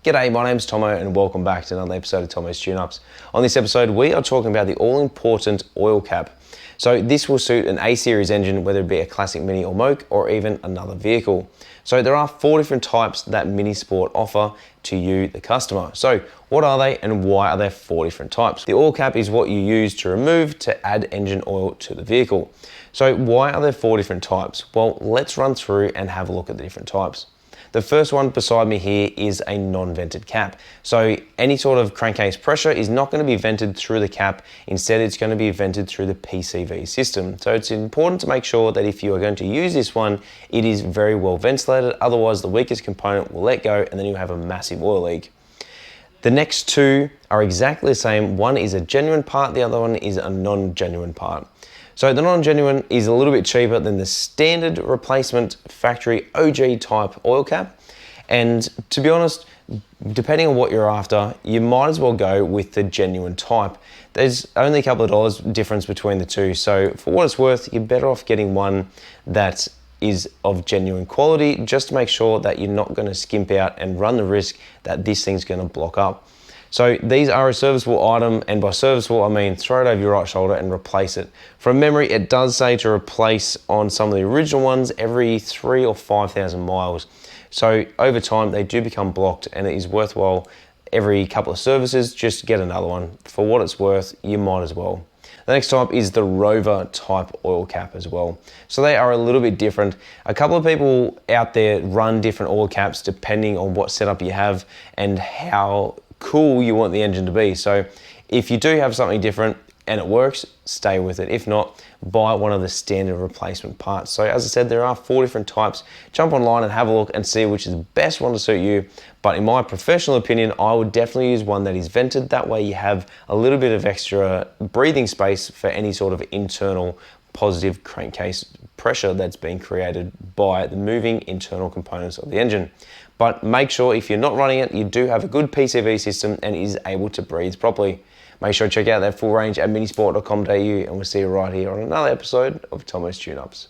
G'day, my name's Tomo and welcome back to another episode of Tomo's Tune-Ups. On this episode, we are talking about the all-important oil cap. So this will suit an A-series engine, whether it be a classic Mini or Moke, or even another vehicle. So there are 4 different types that Minisport offer to you, the customer. So what are they and why are there 4 different types? The oil cap is what you use to remove to add engine oil to the vehicle. So why are there 4 different types? Well, let's run through and have a look at the different types. The first one beside me here is a non-vented cap. So any sort of crankcase pressure is not going to be vented through the cap. Instead, it's going to be vented through the PCV system. So it's important to make sure that if you are going to use this one, it is very well ventilated. Otherwise, the weakest component will let go and then you'll have a massive oil leak. The next 2 are exactly the same. One is a genuine part, the other one is a non-genuine part. So the non-genuine is a little bit cheaper than the standard replacement factory OG type oil cap. And to be honest, depending on what you're after, you might as well go with the genuine type. There's only a couple of dollars difference between the 2. So for what it's worth, you're better off getting one that is of genuine quality, just to make sure that you're not going to skimp out and run the risk that this thing's going to block up. So these are a serviceable item, and by serviceable I mean throw it over your right shoulder and replace it. From memory, it does say to replace on some of the original ones every 3,000 or 5,000 miles. So over time they do become blocked, and it is worthwhile every couple of services just to get another one. For what it's worth, you might as well. The next type is the Rover type oil cap as well. So they are a little bit different. A couple of people out there run different oil caps depending on what setup you have and how cool you want the engine to be. So if you do have something different and it works, stay with it. If not, buy one of the standard replacement parts. So as I said, there are 4 different types. Jump online and have a look and see which is the best one to suit you. But in my professional opinion, I would definitely use one that is vented. That way you have a little bit of extra breathing space for any sort of internal positive crankcase pressure that's being created by the moving internal components of the engine. But make sure if you're not running it, you do have a good PCV system and is able to breathe properly. Make sure to check out that full range at minisport.com.au, and we'll see you right here on another episode of Tomo's Tune-Ups.